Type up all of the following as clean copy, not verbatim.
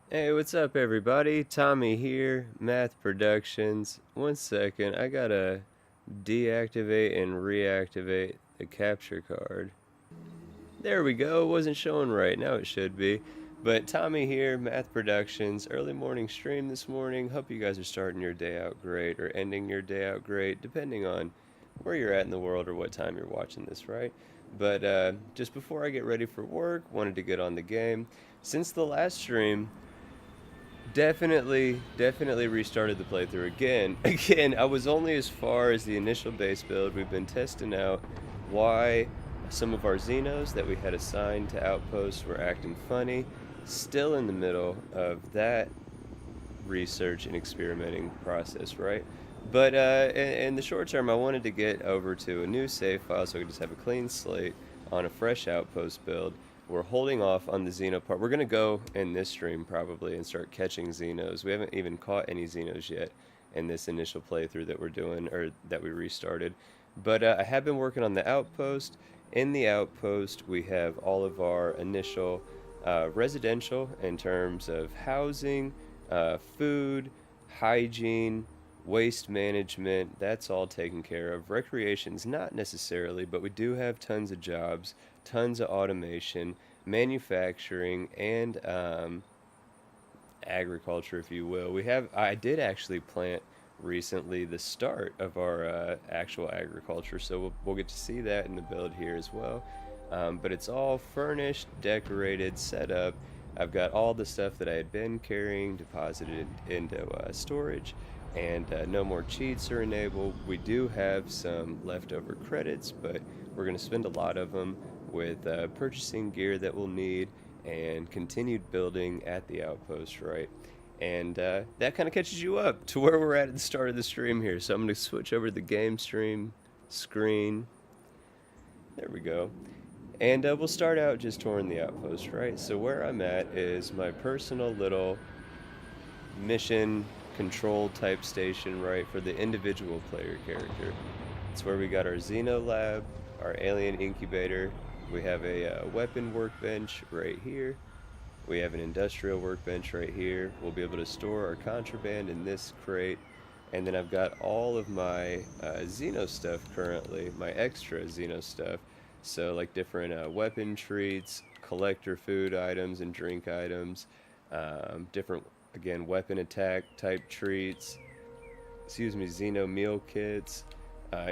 Hey, what's up, everybody? Tommy here, Math Productions. One second, I gotta deactivate and reactivate the capture card. There we go, it wasn't showing right, now it should be. But Tommy here, Math Productions, early morning stream this morning. Hope you guys are starting your day out great or ending your day out great, depending on where you're at in the world or what time you're watching this, right? But just before I get ready for work, wanted to get on the game. Since the last stream, definitely restarted the playthrough again. Again, I was only as far as the initial base build. We've been testing out why some of our Xenos that we had assigned to Outposts were acting funny. Still in the middle of that research and experimenting process, right? But in the short term, I wanted to get over to a new save file so I could just have a clean slate on a fresh Outpost build. We're holding off on the Xeno part. We're going to go in this stream probably and start catching Xenos. We haven't even caught any Xenos yet in this initial playthrough that we're doing, or that we restarted. But I have been working on the Outpost. In the Outpost, we have all of our initial residential in terms of housing, food, hygiene, waste management, that's all taken care of. Recreation's not necessarily, but we do have tons of jobs, tons of automation, manufacturing, and agriculture, if you will. I did actually plant recently the start of our actual agriculture, so we'll get to see that in the build here as well. But it's all furnished, decorated, set up. I've got all the stuff that I had been carrying deposited into storage, and no more cheats are enabled. We do have some leftover credits, but we're going to spend a lot of them with purchasing gear that we'll need and continued building at the outpost, right? And that kind of catches you up to where we're at the start of the stream here. So I'm going to switch over to the game stream screen. There we go. And we'll start out just touring the outpost, right? So where I'm at is my personal little mission control type station, right, for the individual player character. It's where we got our Xeno lab, our alien incubator. We have a weapon workbench right here. We have an industrial workbench right here. We'll be able to store our contraband in this crate. And then I've got all of my Xeno stuff currently, my extra Xeno stuff. So like different weapon treats, collector food items and drink items, different, again, weapon attack type treats, excuse me, Xeno meal kits,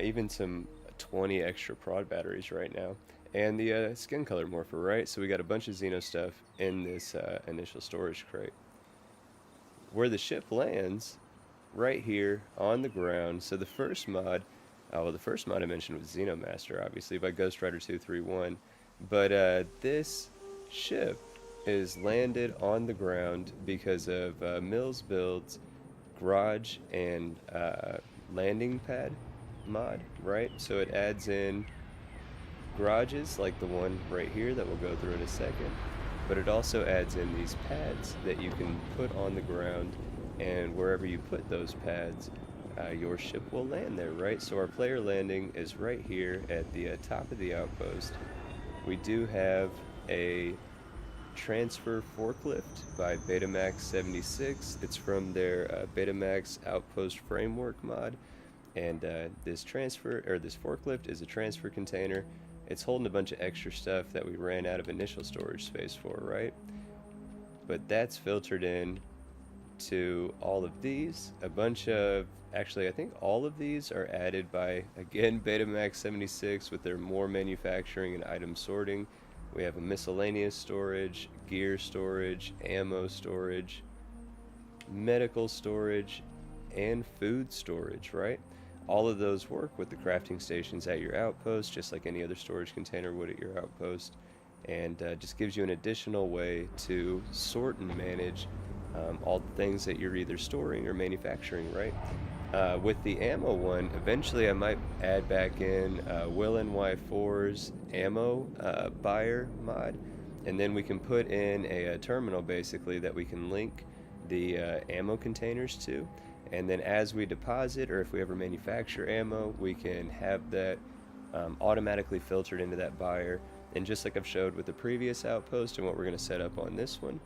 even some 20 extra prod batteries right now, and the skin color morpher, right? So we got a bunch of Xeno stuff in this initial storage crate. Where the ship lands, right here on the ground. So the first mod, well, the first mod I mentioned was Xenomaster, obviously, by Ghost Rider 231. But this ship is landed on the ground because of Mills Build's garage and landing pad mod, right? So it adds in garages like the one right here that we'll go through in a second, but it also adds in these pads that you can put on the ground, and wherever you put those pads, your ship will land there, right? So our player landing is right here at the top of the outpost. We do have a transfer forklift by Betamax 76. It's from their Betamax Outpost framework mod, and this forklift is a transfer container. It's holding a bunch of extra stuff that we ran out of initial storage space for, right? But that's filtered in to all of these. A bunch of, actually, I think all of these are added by, again, Betamax 76 with their more manufacturing and item sorting. We have a miscellaneous storage, gear storage, ammo storage, medical storage, and food storage, right? All of those work with the crafting stations at your outpost, just like any other storage container would at your outpost, and just gives you an additional way to sort and manage all the things that you're either storing or manufacturing, right? With the ammo one, eventually I might add back in Will NY4's ammo buyer mod, and then we can put in a terminal basically that we can link the ammo containers to, and then as we deposit, or if we ever manufacture ammo, we can have that automatically filtered into that buyer. And just like I've showed with the previous outpost and what we're going to set up on this one,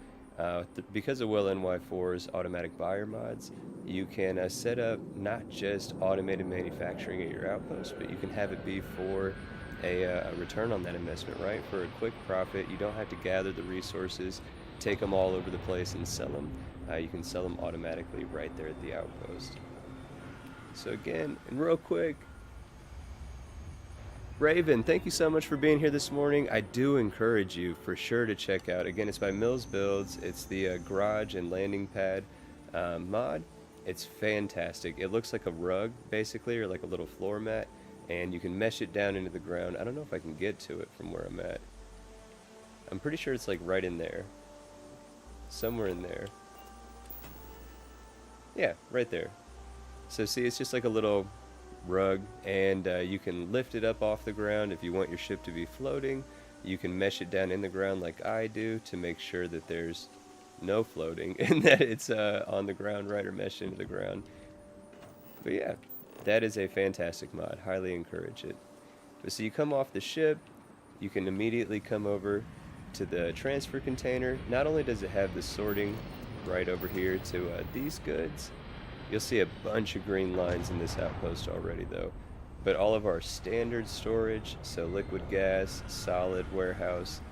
Because of Will NY4's automatic buyer mods, you can set up not just automated manufacturing at your outpost, but you can have it be for a return on that investment, right? For a quick profit. You don't have to gather the resources, take them all over the place and sell them. You can sell them automatically right there at the outpost. So again, and real quick, Raven, thank you so much for being here this morning. I do encourage you for sure to check out. Again, it's by Mills Builds. It's the garage and landing pad mod. It's fantastic. It looks like a rug, basically, or like a little floor mat, and you can mesh it down into the ground. I don't know if I can get to it from where I'm at. I'm pretty sure it's like right in there. Somewhere in there. Yeah, right there. So see, it's just like a little rug, and you can lift it up off the ground if you want your ship to be floating. You can mesh it down in the ground like I do to make sure that there's no floating and that it's on the ground, right, or meshed into the ground. But yeah, that is a fantastic mod. Highly encourage it. But so you come off the ship, you can immediately come over to the transfer container. Not only does it have the sorting right over here to these goods, you'll see a bunch of green lines in this outpost already though. But all of our standard storage, so liquid gas, solid warehouse,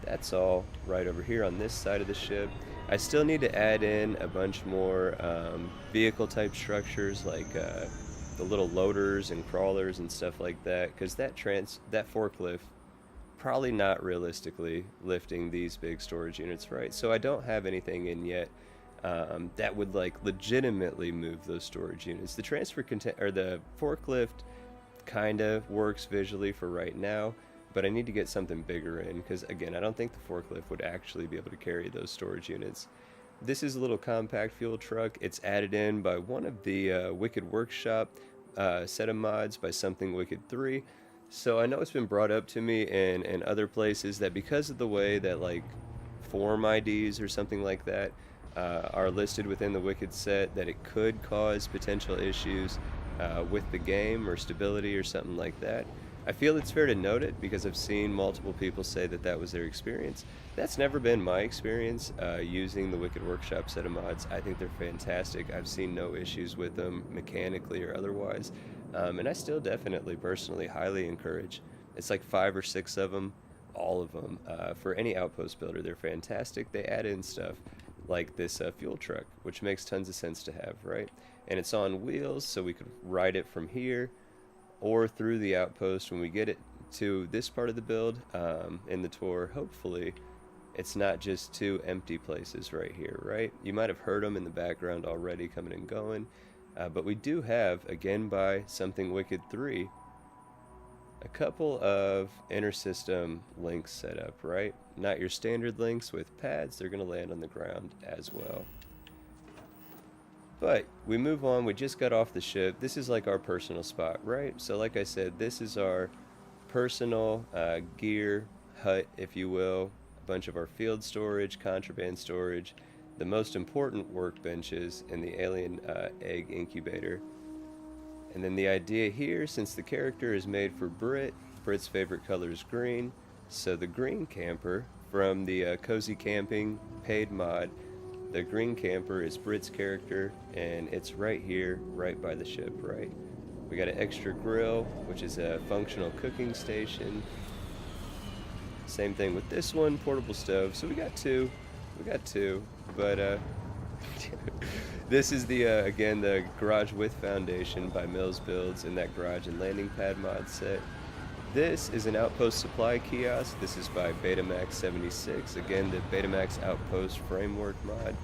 that's all right over here on this side of the ship. I still need to add in a bunch more vehicle type structures like the little loaders and crawlers and stuff like that, because that forklift probably not realistically lifting these big storage units, right? So I don't have anything in yet that would like legitimately move those storage units. The the forklift kind of works visually for right now, but I need to get something bigger in because again, I don't think the forklift would actually be able to carry those storage units. This is a little compact fuel truck. It's added in by one of the Wicked Workshop set of mods by Something Wicked 3. So I know it's been brought up to me in other places that because of the way that like form IDs or something like that are listed within the Wicked set, that it could cause potential issues with the game or stability or something like that. I feel it's fair to note it because I've seen multiple people say that that was their experience. That's never been my experience using the Wicked Workshop set of mods. I think they're fantastic. I've seen no issues with them mechanically or otherwise. And I still definitely personally highly encourage. It's like 5 or 6 of them, all of them. For any Outpost builder, they're fantastic. They add in stuff like this fuel truck, which makes tons of sense to have, right? And it's on wheels, so we could ride it from here or through the outpost when we get it to this part of the build in the tour. Hopefully it's not just 2 empty places right here, right? You might have heard them in the background already coming and going, but we do have, again by Something Wicked 3, a couple of inter-system links set up, right? Not your standard links with pads, they're going to land on the ground as well. But we move on, we just got off the ship. This is like our personal spot, right? So like I said, this is our personal gear hut, if you will. A bunch of our field storage, contraband storage, the most important workbenches, and the alien egg incubator. And then the idea here, since the character is made for Brit's favorite color is green, so the green camper from the Cozy Camping paid mod, the green camper is Brit's character, and it's right here, right by the ship, right? We got an extra grill, which is a functional cooking station. Same thing with this one, portable stove. So we got two, but this is the again the garage with foundation by Mills Builds in that garage and landing pad mod set. This is an Outpost supply kiosk. This is by Betamax76, again the Betamax Outpost framework mod,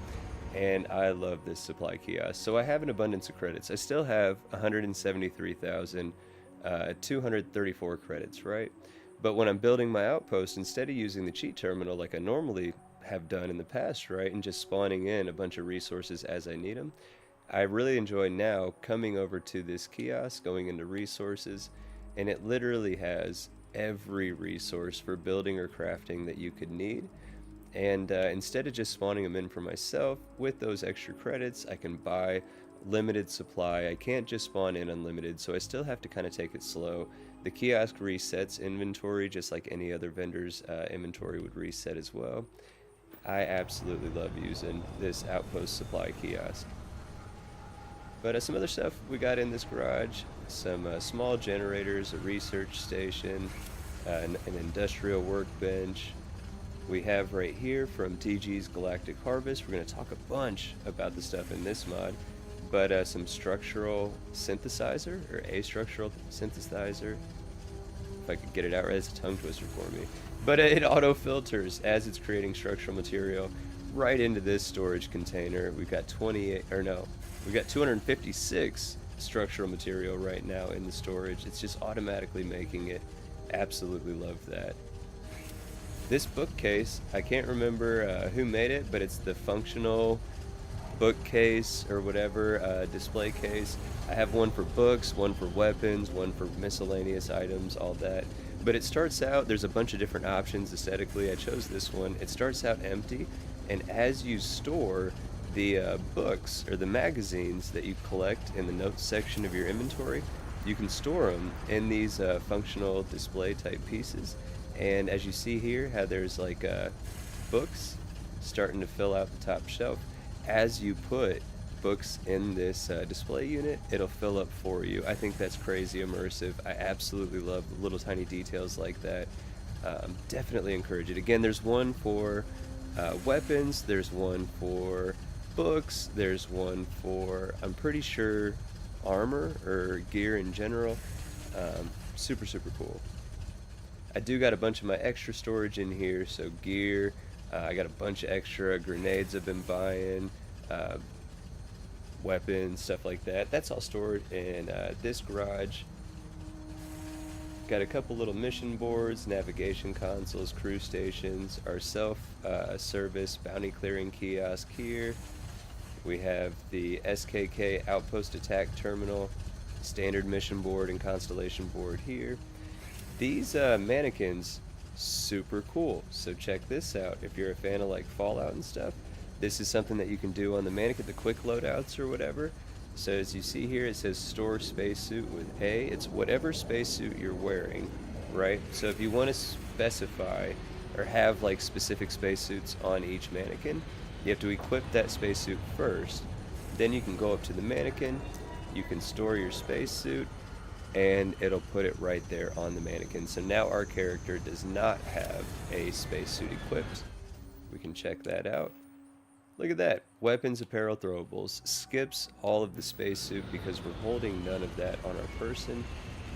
and I love this supply kiosk. So I have an abundance of credits. I still have 173,234 credits, right? But when I'm building my outpost, instead of using the cheat terminal like I normally have done in the past, right, and just spawning in a bunch of resources as I need them, I really enjoy now coming over to this kiosk, going into resources, and it literally has every resource for building or crafting that you could need. And instead of just spawning them in for myself, with those extra credits, I can buy limited supply. I can't just spawn in unlimited, so I still have to kind of take it slow. The kiosk resets inventory just like any other vendor's inventory would reset as well. I absolutely love using this Outpost supply kiosk. But some other stuff we got in this garage, some small generators, a research station, an industrial workbench. We have right here from TG's Galactic Harvest. We're going to talk a bunch about the stuff in this mod, but some structural synthesizer, or a structural synthesizer. If I could get it out right, it's a tongue twister for me. But it auto filters as it's creating structural material right into this storage container. We've got 28, or no, we've got 256 structural material right now in the storage. It's just automatically making it. Absolutely love that. This bookcase, I can't remember who made it, but it's the functional bookcase or whatever, display case. I have one for books, one for weapons, one for miscellaneous items, all that. But it starts out, there's a bunch of different options aesthetically. I chose this one. It starts out empty, and as you store the books or the magazines that you collect in the notes section of your inventory, you can store them in these functional display type pieces. And as you see here, how there's like books starting to fill out the top shelf. As you put books in this display unit, it'll fill up for you. I think that's crazy immersive. I absolutely love the little tiny details like that. Definitely encourage it. Again, there's one for weapons, there's one for books, there's one for, I'm pretty sure, armor or gear in general. Super, super cool. I do got a bunch of my extra storage in here, so gear, I got a bunch of extra grenades I've been buying, weapons, stuff like that. That's all stored in this garage. Got a couple little mission boards, navigation consoles, crew stations, our self-service bounty clearing kiosk here. We have the SKK Outpost attack terminal, standard mission board and constellation board here. These mannequins, super cool. So check this out. If you're a fan of like Fallout and stuff, this is something that you can do on the mannequin, the quick loadouts or whatever. So as you see here, it says store spacesuit with A. It's whatever spacesuit you're wearing, right? So if you want to specify or have like specific spacesuits on each mannequin, you have to equip that spacesuit first. Then you can go up to the mannequin, you can store your spacesuit, and it'll put it right there on the mannequin. So now our character does not have a spacesuit equipped. We can check that out. Look at that. Weapons, apparel, throwables. Skips all of the spacesuit because we're holding none of that on our person.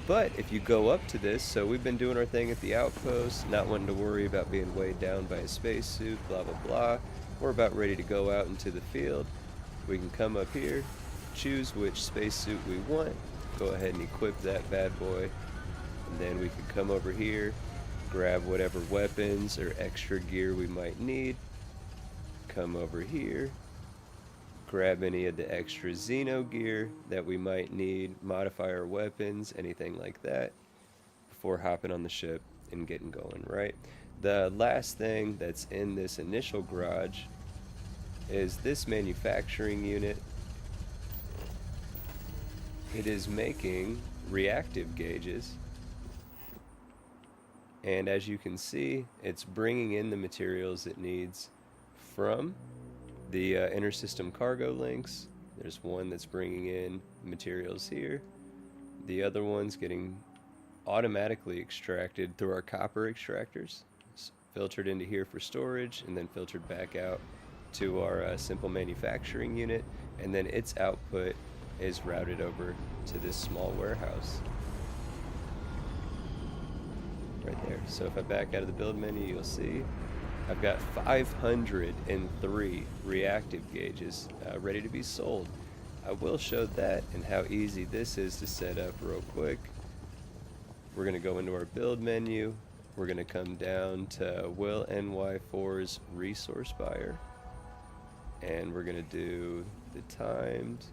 But if you go up to this, so we've been doing our thing at the outpost, not wanting to worry about being weighed down by a spacesuit, blah, blah, blah. We're about ready to go out into the field. We can come up here, choose which spacesuit we want, go ahead and equip that bad boy, and then we can come over here, grab whatever weapons or extra gear we might need, come over here, grab any of the extra Xeno gear that we might need, modify our weapons, anything like that, before hopping on the ship and getting going, right? The last thing that's in this initial garage is this manufacturing unit. It is making reactive gauges, and as you can see, it's bringing in the materials it needs from the intersystem cargo links. There's one that's bringing in materials here. The other one's getting automatically extracted through our copper extractors. It's filtered into here for storage and then filtered back out to our simple manufacturing unit, and then its output is routed over to this small warehouse right there. So if I back out of the build menu, you'll see I've got 503 reactive gauges ready to be sold. I will show that and how easy this is to set up real quick. We're going to go into our build menu. We're going to come down to Will NY4's resource buyer, and we're going to do the timed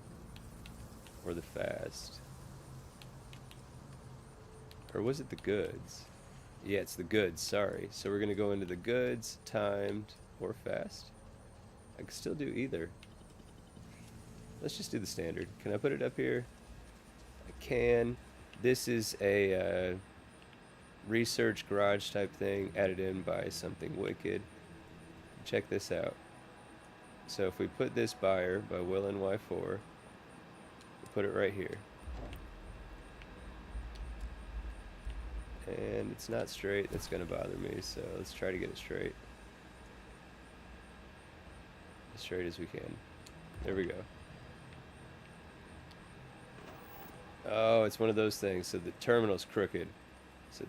or the fast. Or was it the goods? Yeah, it's the goods, sorry. So we're going to go into the goods, timed, or fast. I can still do either. Let's just do the standard. Can I put it up here? I can. This is a research garage type thing added in by Something Wicked. check this out. So if we put this buyer by Will and Y4, we'll put it right here. And it's not straight, that's gonna bother me, so let's try to get it straight. As straight as we can. There we go. Oh, it's one of those things, so the terminal's crooked. So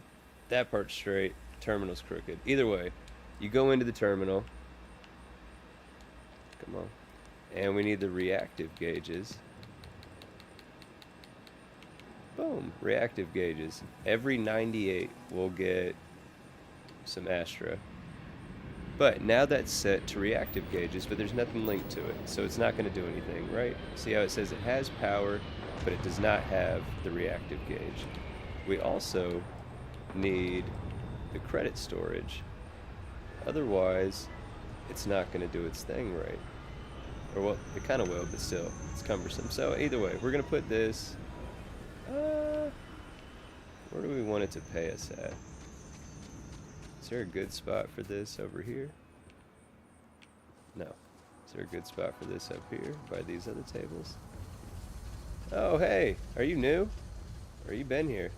that part's straight, terminal's crooked. Either way, you go into the terminal. Come on. And we need the reactive gauges. Boom, reactive gauges. Every 98 we'll get some Astra. But now that's set to reactive gauges, but there's nothing linked to it, so it's not going to do anything, right? See how it says it has power, but it does not have the reactive gauge. We also need the credit storage. Otherwise, it's not going to do its thing right. Or, well, it kind of will, but still, it's cumbersome. So either way, we're going to put this... where do we want it to pay us at? Is there a good spot for this over here? No. Is there a good spot for this up here by these other tables? Oh, hey! Are you new? Or you been here?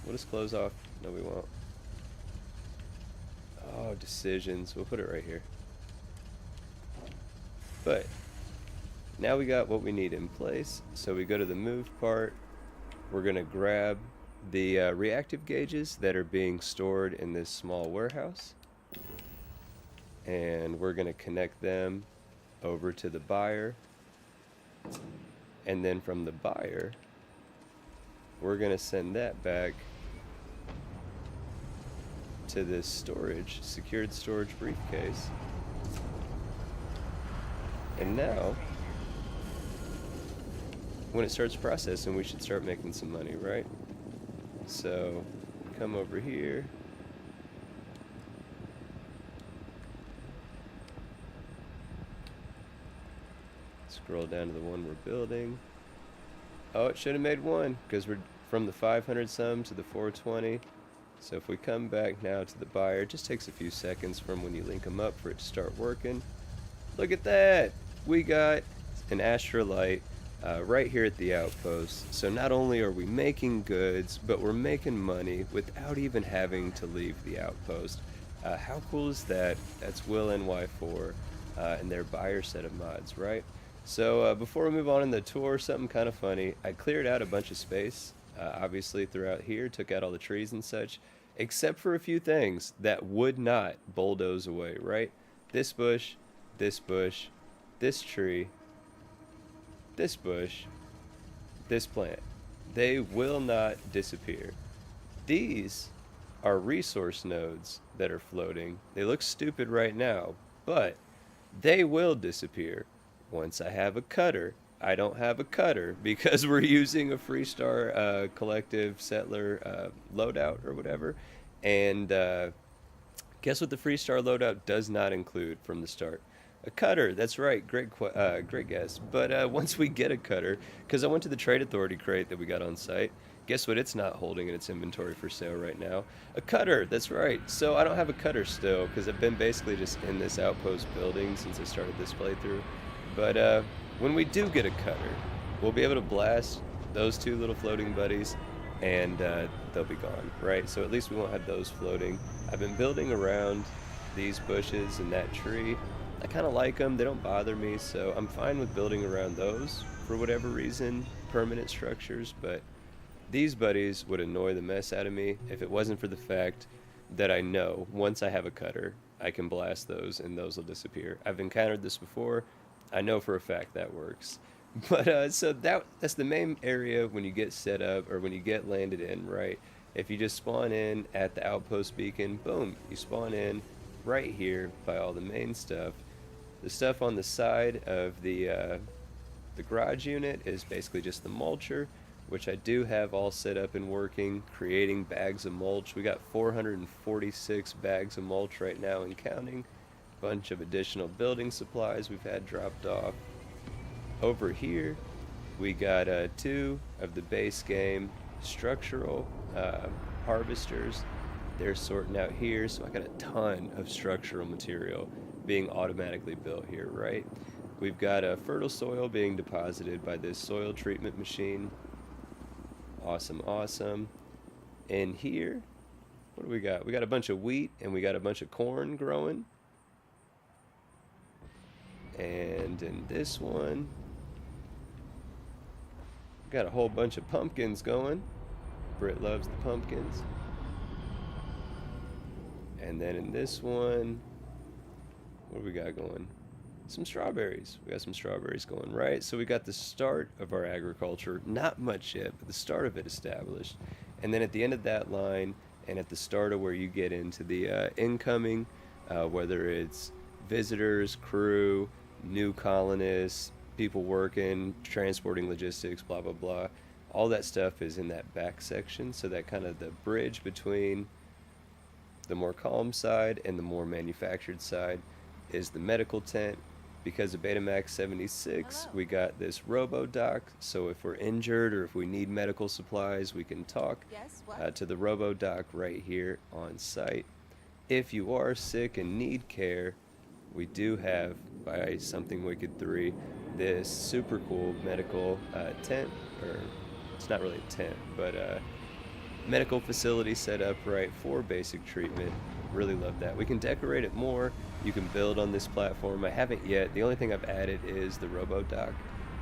We'll just close off. No, we won't. Oh, decisions. We'll put it right here. But now we got what we need in place. So we go to the move part. We're going to grab the reactive gauges that are being stored in this small warehouse. And we're going to connect them over to the buyer. And then from the buyer, we're going to send that back to this storage, secured storage briefcase. And now, when it starts processing, we should start making some money, right? So, come over here. Scroll down to the one we're building. Oh, it should have made one, because we're from the 500 some to the 420. So if we come back now to the buyer, it just takes a few seconds from when you link them up for it to start working. Look at that! We got an Astralight right here at the Outpost. So not only are we making goods, but we're making money without even having to leave the Outpost. How cool is that? That's Will NY4 and their buyer set of mods, right? So before we move on in the tour, something kind of funny. I cleared out a bunch of space, obviously throughout here, took out all the trees and such, except for a few things that would not bulldoze away, right? This bush, this tree, this bush, this plant. They will not disappear. These are resource nodes that are floating. They look stupid right now, but they will disappear once I have a cutter. I don't have a cutter because we're using a Freestar collective settler loadout or whatever. And guess what the Freestar loadout does not include from the start? A cutter. That's right. Great guess. But once we get a cutter, because I went to the Trade Authority crate that we got on site, guess what it's not holding in its inventory for sale right now? A cutter. That's right. So I don't have a cutter still because I've been basically just in this Outpost building since I started this playthrough. But when we do get a cutter, we'll be able to blast those two little floating buddies and they'll be gone, right? So at least we won't have those floating. I've been building around these bushes and that tree. I kind of like them. They don't bother me, so I'm fine with building around those for whatever reason, permanent structures. But these buddies would annoy the mess out of me if it wasn't for the fact that I know once I have a cutter, I can blast those and those will disappear. I've encountered this before. I know for a fact that works. But so that's the main area when you get set up or when you get landed in, right? If you just spawn in at the Outpost beacon, boom, you spawn in right here by all the main stuff. The stuff on the side of the garage unit is basically just the mulcher, which I do have all set up and working, creating bags of mulch. We got 446 bags of mulch right now and counting. Bunch of additional building supplies we've had dropped off. Over here, we got 2 of the base game structural harvesters. They're sorting out here, so I got a ton of structural material. being automatically built here, right? We've got a fertile soil being deposited by this soil treatment machine. Awesome, awesome. And here, what do we got? We got a bunch of wheat and we got a bunch of corn growing. And in this one, we got a whole bunch of pumpkins going. Britt loves the pumpkins. And then in this one, what do we got going? Some strawberries. We got some strawberries going, right? So we got the start of our agriculture, not much yet, but the start of it established. And then at the end of that line, and at the start of where you get into the incoming, whether it's visitors, crew, new colonists, people working, transporting logistics, blah, blah, blah, all that stuff is in that back section. So that kind of the bridge between the more calm side and the more manufactured side is the medical tent. Because of Betamax 76, Hello. we got this robo-doc, so if we're injured or if we need medical supplies, we can talk Yes, what? to the robo-doc right here on site. If you are sick and need care, we do have, by Something Wicked 3, this super cool medical tent, or it's not really a tent, but medical facility set up right for basic treatment. Really love that. We can decorate it more. You can build on this platform. I haven't yet. The only thing I've added is the robo-dock.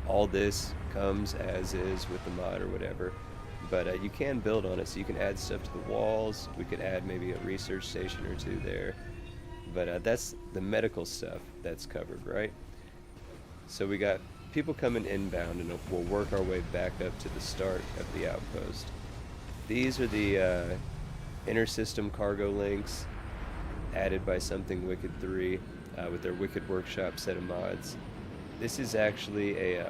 All this comes as is with the mod or whatever, but you can build on it, so you can add stuff to the walls. We could add maybe a research station or two there, but that's the medical stuff that's covered, right? So we got people coming inbound, and we'll work our way back up to the start of the outpost. These are the inter-system cargo links added by Something Wicked 3 with their Wicked Workshop set of mods. This is actually a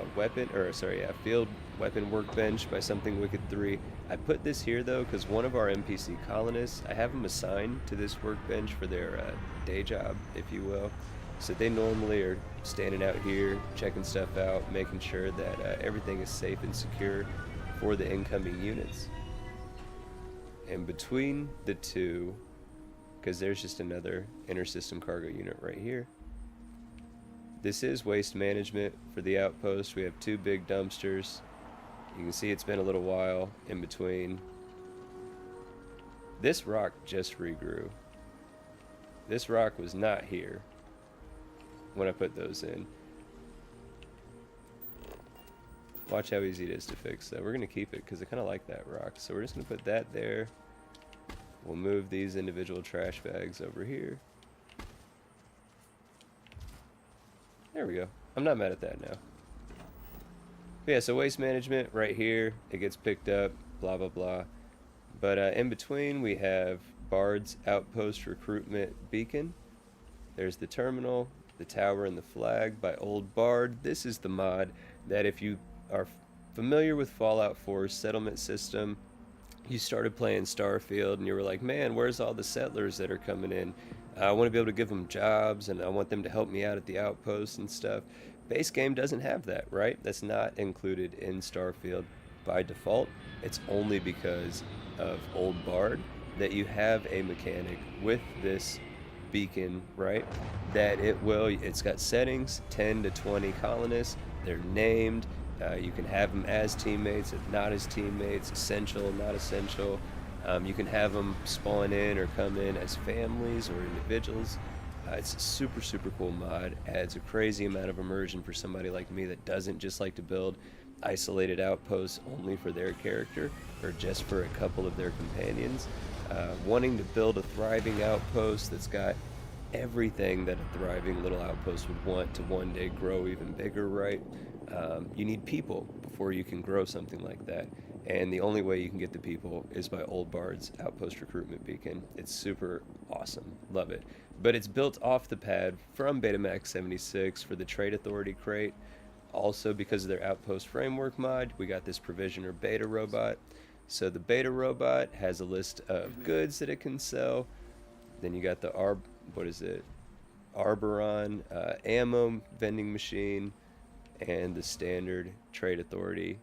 field weapon workbench by Something Wicked 3. I put this here though because one of our NPC colonists, I have them assigned to this workbench for their day job, if you will. So they normally are standing out here, checking stuff out, making sure that everything is safe and secure for the incoming units. And between the two, because there's just another inter-system cargo unit right here. This is waste management for the outpost. We have two big dumpsters. You can see it's been a little while in between. This rock just regrew. This rock was not here when I put those in. Watch how easy it is to fix though. We're going to keep it because I kind of like that rock. So we're just going to put that there. We'll move these individual trash bags over here. There we go. I'm not mad at that now. But yeah, so waste management right here. It gets picked up, blah, blah, blah. But in between, we have Bard's Outpost Recruitment Beacon. There's the terminal, the tower, and the flag by Old Bard. This is the mod that if you are familiar with Fallout 4's settlement system, you started playing Starfield and you were like, man, where's all the settlers that are coming in? I want to be able to give them jobs and I want them to help me out at the outpost and stuff. Base game doesn't have that, right? That's not included in Starfield by default. It's only because of Old Bard that you have a mechanic with this beacon, right? That it's got settings, 10 to 20 colonists, they're named. You can have them as teammates, not as teammates, essential, not essential. You can have them spawn in or come in as families or individuals. It's a super, super cool mod. Adds a crazy amount of immersion for somebody like me that doesn't just like to build isolated outposts only for their character or just for a couple of their companions. Wanting to build a thriving outpost that's got everything that a thriving little outpost would want to one day grow even bigger, right? You need people before you can grow something like that. And the only way you can get the people is by Old Bard's Outpost Recruitment Beacon. It's super awesome. Love it. But it's built off the pad from Betamax 76 for the Trade Authority crate. Also, because of their Outpost Framework mod, we got this Provisioner Beta Robot. So the Beta Robot has a list of goods that it can sell. Then you got the Arboron ammo vending machine and the standard Trade Authority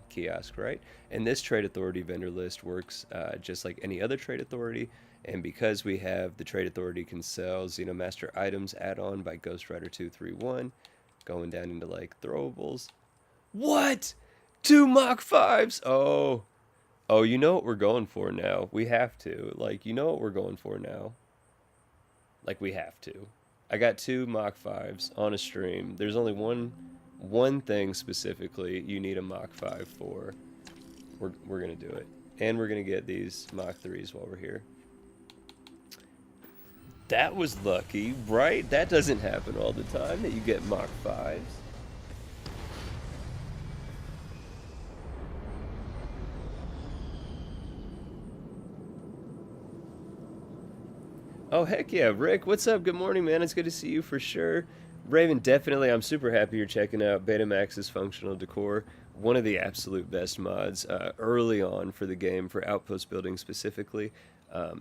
kiosk, right? And this Trade Authority vendor list works just like any other Trade Authority. And because we have the Trade Authority can sell Xenomaster items add-on by Ghost Rider 231, going down into like throwables. What? 2 Mach 5s? Oh. Oh, you know what we're going for now. We have to. Like, you know what we're going for now. Like, we have to. I got 2 Mach 5s on a stream. There's only one thing specifically you need a Mach 5 for. We're gonna do it. And we're gonna get these Mach 3s while we're here. That was lucky, right? That doesn't happen all the time, that you get Mach 5s. Oh, heck yeah. Rick, what's up? Good morning, man. It's good to see you for sure. Raven, definitely, I'm super happy you're checking out Betamax's Functional Decor. One of the absolute best mods early on for the game, for Outpost building specifically.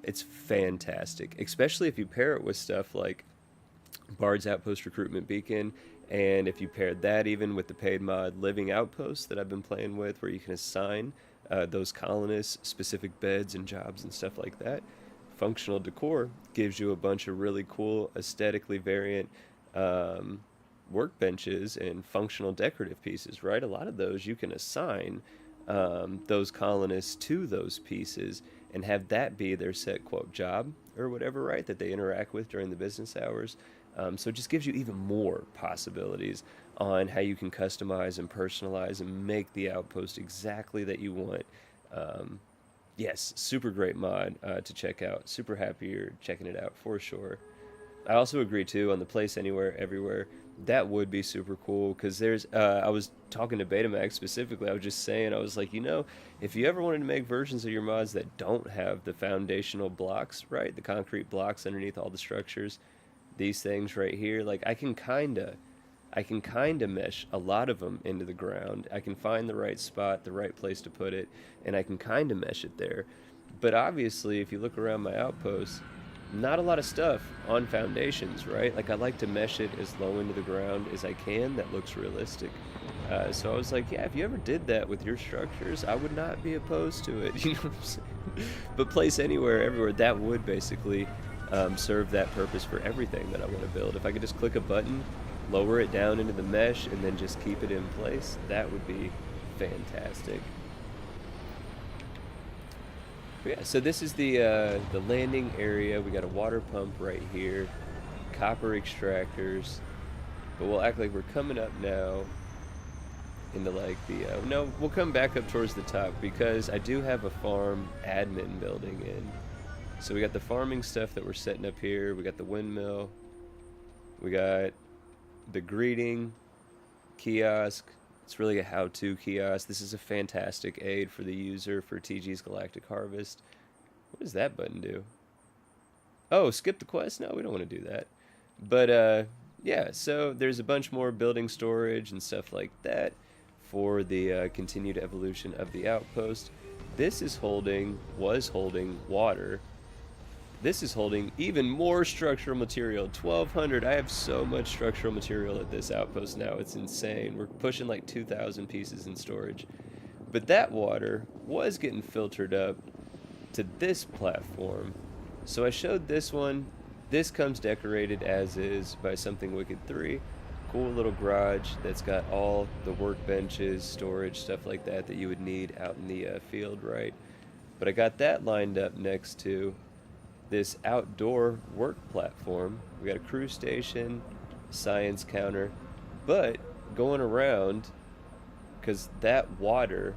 It's fantastic, especially if you pair it with stuff like Bard's Outpost Recruitment Beacon, and if you paired that even with the paid mod Living Outpost that I've been playing with, where you can assign those colonists specific beds and jobs and stuff like that. Functional Decor gives you a bunch of really cool, aesthetically variant workbenches and functional decorative pieces, right? A lot of those you can assign those colonists to those pieces and have that be their set quote job or whatever, right, that they interact with during the business hours. So it just gives you even more possibilities on how you can customize and personalize and make the outpost exactly that you want. Yes, super great mod to check out. Super happy you're checking it out for sure. I also agree too on the place anywhere, everywhere. That would be super cool because there's. I was talking to Betamax specifically. I was just saying, I was like, if you ever wanted to make versions of your mods that don't have the foundational blocks, right, the concrete blocks underneath all the structures, these things right here, like I can kinda mesh a lot of them into the ground. I can find the right spot, the right place to put it, and I can kinda mesh it there. But obviously, if you look around my outposts, not a lot of stuff on foundations, right? Like I like to mesh it as low into the ground as I can. That looks realistic. So I was like, yeah, if you ever did that with your structures, I would not be opposed to it. You know what I'm saying? But place anywhere, everywhere, that would basically serve that purpose for everything that I want to build. If I could just click a button, lower it down into the mesh, and then just keep it in place, that would be fantastic. But yeah, so this is the landing area. We got a water pump right here, copper extractors, but we'll act like we're coming up now into like the, no, we'll come back up towards the top because I do have a farm admin building in. So we got the farming stuff that we're setting up here. We got the windmill. We got the greeting kiosk. It's really a how-to kiosk. This is a fantastic aid for the user for TG's Galactic Harvest. What does that button do? Oh, skip the quest? No, we don't want to do that. But yeah, so there's a bunch more building storage and stuff like that for the continued evolution of the outpost. This is was holding water. This is holding even more structural material, 1,200. I have so much structural material at this outpost now. It's insane. We're pushing like 2,000 pieces in storage. But that water was getting filtered up to this platform. So I showed this one. This comes decorated as is by Something Wicked 3. Cool little garage that's got all the workbenches, storage, stuff like that that you would need out in the field, right? But I got that lined up next to this outdoor work platform. We got a crew station, science counter, but going around, because that water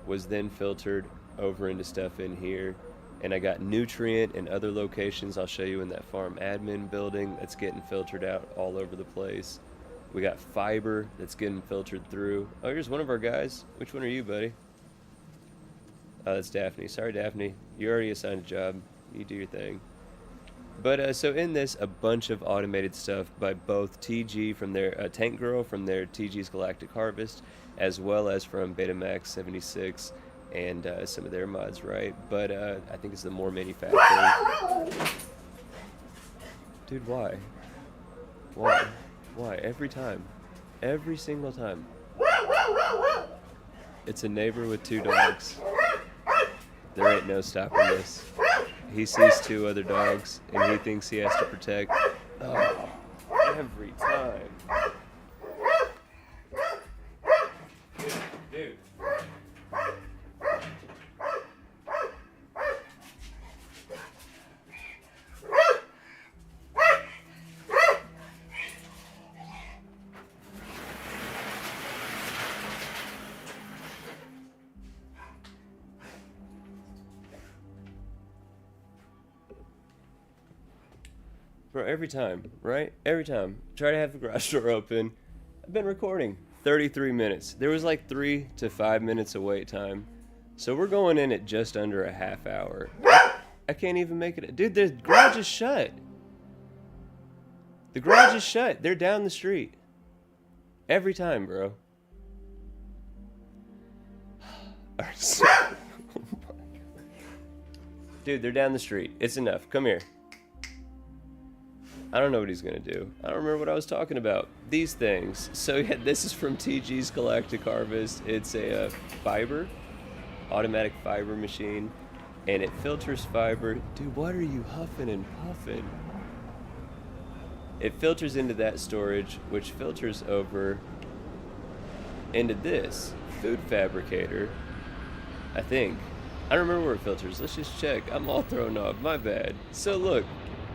was then filtered over into stuff in here, and I got nutrient and other locations I'll show you in that farm admin building that's getting filtered out all over the place. We got fiber that's getting filtered through. Oh, here's one of our guys. Which one are you, buddy? Oh, that's Daphne. Sorry, Daphne. You already assigned a job. You do your thing. But so in this, a bunch of automated stuff by both TG from their Tank Girl from their TG's Galactic Harvest, as well as from Betamax 76 and some of their mods, right? But I think it's the more manufacturing. Dude, why? Why? Why? Every time. Every single time. It's a neighbor with 2 dogs. There ain't no stopping this. He sees two other dogs, and he thinks he has to protect. Oh, every time. Dude. Bro, every time, right? Every time. Try to have the garage door open. I've been recording 33 minutes. There was like 3 to 5 minutes of wait time. So we're going in at just under a half hour. I can't even make it. Dude, the garage is shut. The garage is shut. They're down the street. Every time, bro. Dude, they're down the street. It's enough. Come here. I don't know what he's gonna do. I don't remember what I was talking about. These things. So yeah, this is from TG's Galactic Harvest. It's a fiber, automatic fiber machine, and it filters fiber. Dude, what are you huffing and puffing? It filters into that storage, which filters over into this food fabricator, I think. I don't remember where it filters. Let's just check. I'm all thrown off. My bad. So look.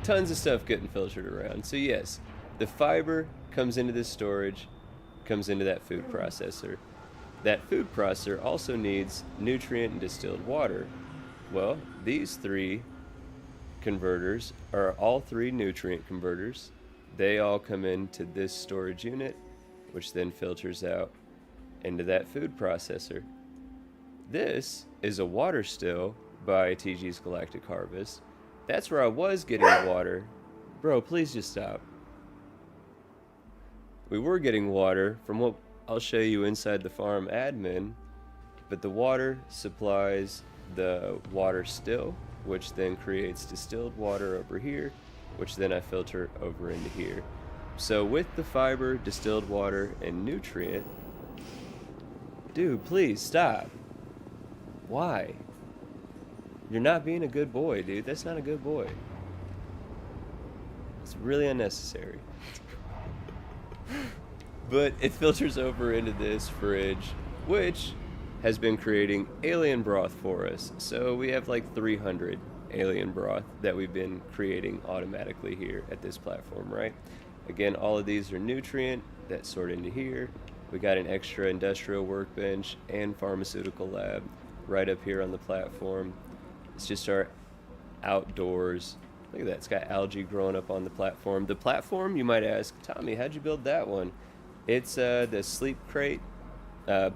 Tons of stuff getting filtered around. So yes, the fiber comes into this storage, comes into that food processor. That food processor also needs nutrient and distilled water. Well, these 3 converters are all 3 nutrient converters. They all come into this storage unit, which then filters out into that food processor. This is a water still by TG's Galactic Harvest. That's where I was getting water. Bro, please just stop. We were getting water from what I'll show you inside the farm admin, but the water supplies the water still, which then creates distilled water over here, which then I filter over into here. So with the fiber, distilled water, and nutrient... Dude, please stop. Why? You're not being a good boy, dude. That's not a good boy. It's really unnecessary. But it filters over into this fridge, which has been creating alien broth for us. So we have like 300 alien broth that we've been creating automatically here at this platform, right? Again, all of these are nutrient that sort into here. We got an extra industrial workbench and pharmaceutical lab right up here on the platform. It's just our outdoors. Look at that. It's got algae growing up on the platform. The platform, you might ask, Tommy, how'd you build that one? It's the Sleep Crate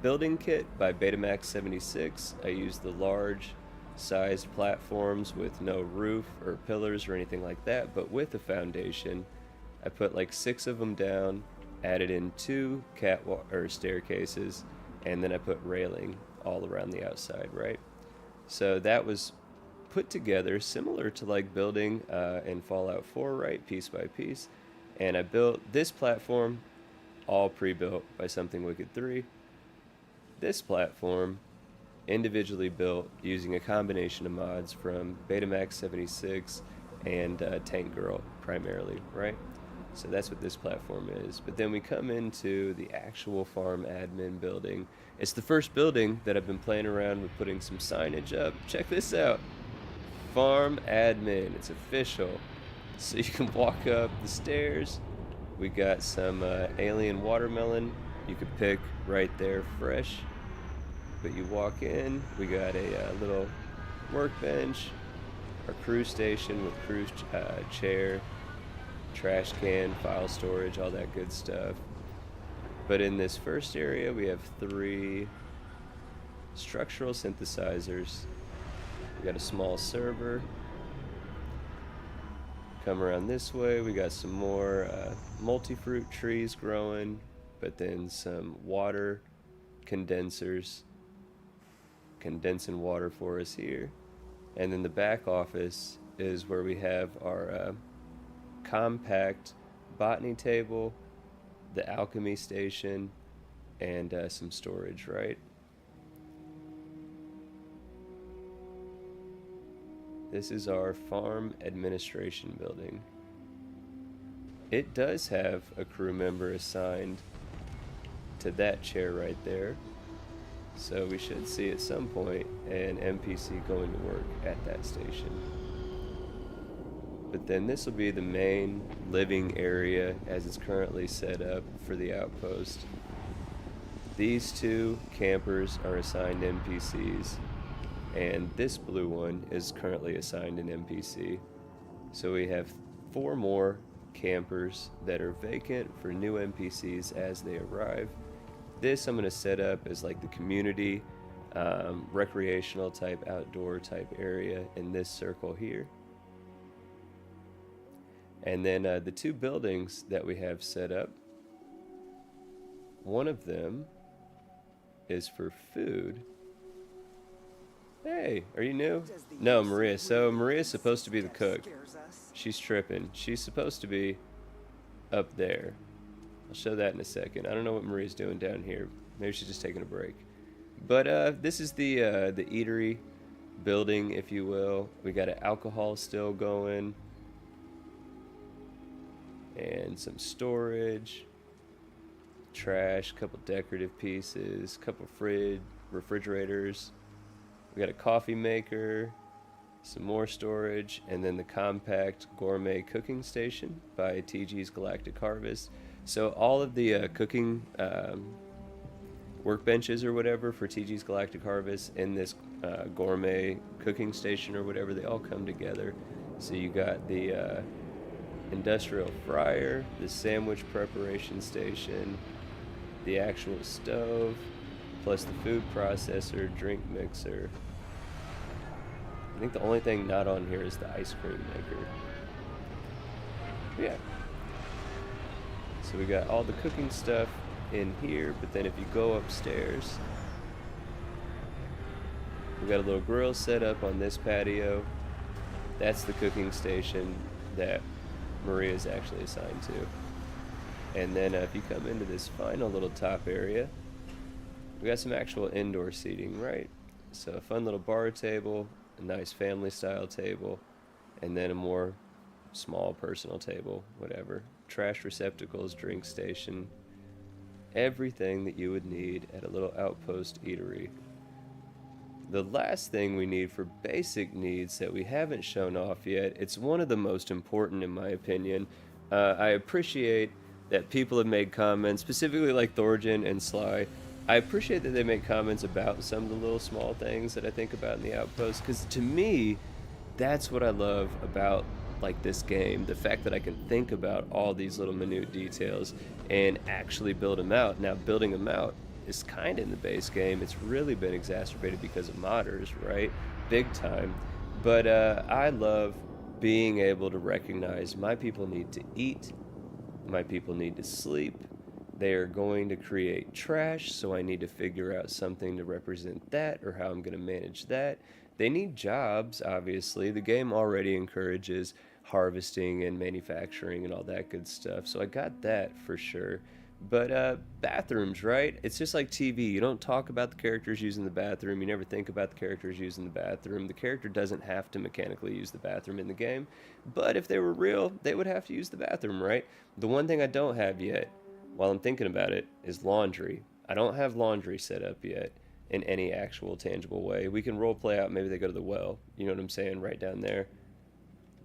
building kit by Betamax 76. I used the large sized platforms with no roof or pillars or anything like that, but with a foundation. I put like 6 of them down, added in 2 catwalk or staircases, and then I put railing all around the outside, right? So that was put together similar to like building in Fallout 4, right, piece by piece. And I built this platform all pre-built by Something Wicked 3. This platform individually built using a combination of mods from Betamax 76 and Tank Girl primarily, right? So that's what this platform is. But then we come into the actual farm admin building. It's the first building that I've been playing around with putting some signage up. Check this out. Farm admin. It's official. So you can walk up the stairs. We got some alien watermelon you could pick right there fresh. But you walk in, we got a little workbench, our crew station with crew chair, trash can, file storage, all that good stuff. But in this first area, we have 3 structural synthesizers. We got a small server. Come around this way, we got some more multi-fruit trees growing, but then some water condensers condensing water for us here. And then the back office is where we have our compact botany table, the alchemy station, and some storage, right? This is our farm administration building. It does have a crew member assigned to that chair right there. So we should see at some point an NPC going to work at that station. But then this will be the main living area as it's currently set up for the outpost. These two campers are assigned NPCs, and this blue one is currently assigned an NPC. So we have 4 more campers that are vacant for new NPCs as they arrive. This I'm going to set up as like the community, recreational type, outdoor type area in this circle here. And then the 2 buildings that we have set up, one of them is for food. Hey, are you new? No, Maria. So Maria's supposed to be the cook. She's tripping. She's supposed to be up there. I'll show that in a second. I don't know what Maria's doing down here. Maybe she's just taking a break. But this is the eatery building, if you will. We got an alcohol still going. And some storage, trash, couple decorative pieces, couple refrigerators. We got a coffee maker, some more storage, and then the compact gourmet cooking station by TG's Galactic Harvest. So all of the cooking workbenches or whatever for TG's Galactic Harvest in this gourmet cooking station or whatever, they all come together. So you got the industrial fryer, the sandwich preparation station, the actual stove, plus the food processor, drink mixer. I think the only thing not on here is the ice cream maker. Yeah. So we got all the cooking stuff in here, but then if you go upstairs, we got a little grill set up on this patio. That's the cooking station that Maria is actually assigned to. And then if you come into this final little top area, we got some actual indoor seating, right? So a fun little bar table, a nice family style table, and then a more small personal table, whatever. Trash receptacles, drink station, everything that you would need at a little outpost eatery. The last thing we need for basic needs that we haven't shown off yet, it's one of the most important in my opinion. I appreciate that people have made comments, specifically like Thorgen and Sly. I appreciate that they make comments about some of the little small things that I think about in the Outpost, because to me, that's what I love about like this game, the fact that I can think about all these little minute details and actually build them out. Now, building them out is kind of in the base game. It's really been exacerbated because of modders, right? Big time. But I love being able to recognize my people need to eat, my people need to sleep, they are going to create trash, so I need to figure out something to represent that or how I'm going to manage that. They need jobs, obviously. The game already encourages harvesting and manufacturing and all that good stuff, so I got that for sure. But bathrooms, right? It's just like TV. You don't talk about the characters using the bathroom. You never think about the characters using the bathroom. The character doesn't have to mechanically use the bathroom in the game. But if they were real, they would have to use the bathroom, right? The one thing I don't have yet, while I'm thinking about it, is laundry. I don't have laundry set up yet in any actual tangible way. We can role play out. Maybe they go to the well. You know what I'm saying? Right down there.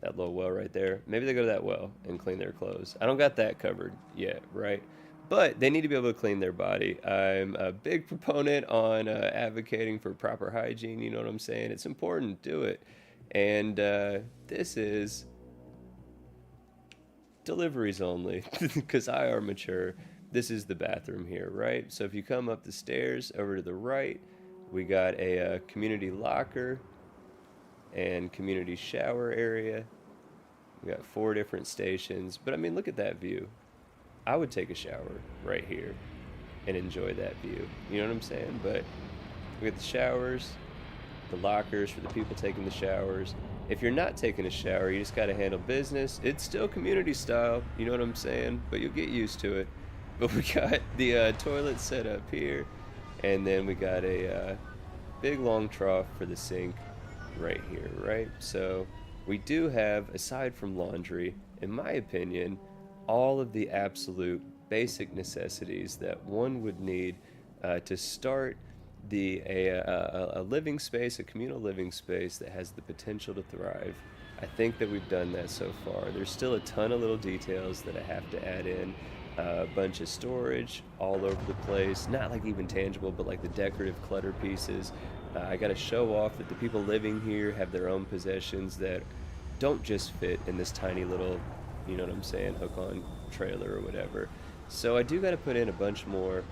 That little well right there. Maybe they go to that well and clean their clothes. I don't got that covered yet, right? But they need to be able to clean their body. I'm a big proponent on advocating for proper hygiene. You know what I'm saying? It's important. Do it. And this is deliveries only because I are mature. This is the bathroom here, right? So if you come up the stairs over to the right, we got a community locker and community shower area. We got 4 different stations. But I mean, look at that view. I would take a shower right here and enjoy that view. You know what I'm saying? But we got the showers, the lockers for the people taking the showers. If you're not taking a shower, you just got to handle business. It's still community style, you know what I'm saying? But you'll get used to it. But we got the toilet set up here, and then we got a big long trough for the sink. right here, right? So we do have, aside from laundry, in my opinion, all of the absolute basic necessities that one would need to start a living space, a communal living space that has the potential to thrive. I think that we've done that so far. There's still a ton of little details that I have to add in. A bunch of storage all over the place, not like even tangible, but like the decorative clutter pieces. I got to show off that the people living here have their own possessions that don't just fit in this tiny little, you know what I'm saying, hook on trailer or whatever. So I do got to put in a bunch more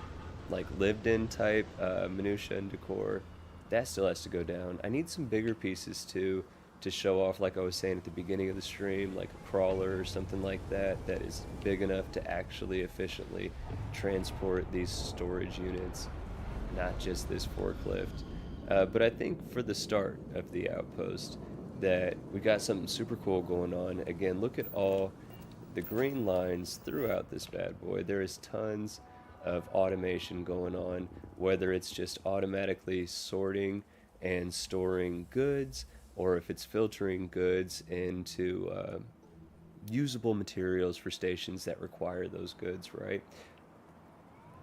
like lived in type minutia and decor. That still has to go down. I need some bigger pieces too to show off, like I was saying at the beginning of the stream, like a crawler or something like that that is big enough to actually efficiently transport these storage units, not just this forklift. But I think for the start of the outpost that we got something super cool going on. Again, look at all the green lines throughout this bad boy. There is tons of automation going on, whether it's just automatically sorting and storing goods, or if it's filtering goods into usable materials for stations that require those goods, right?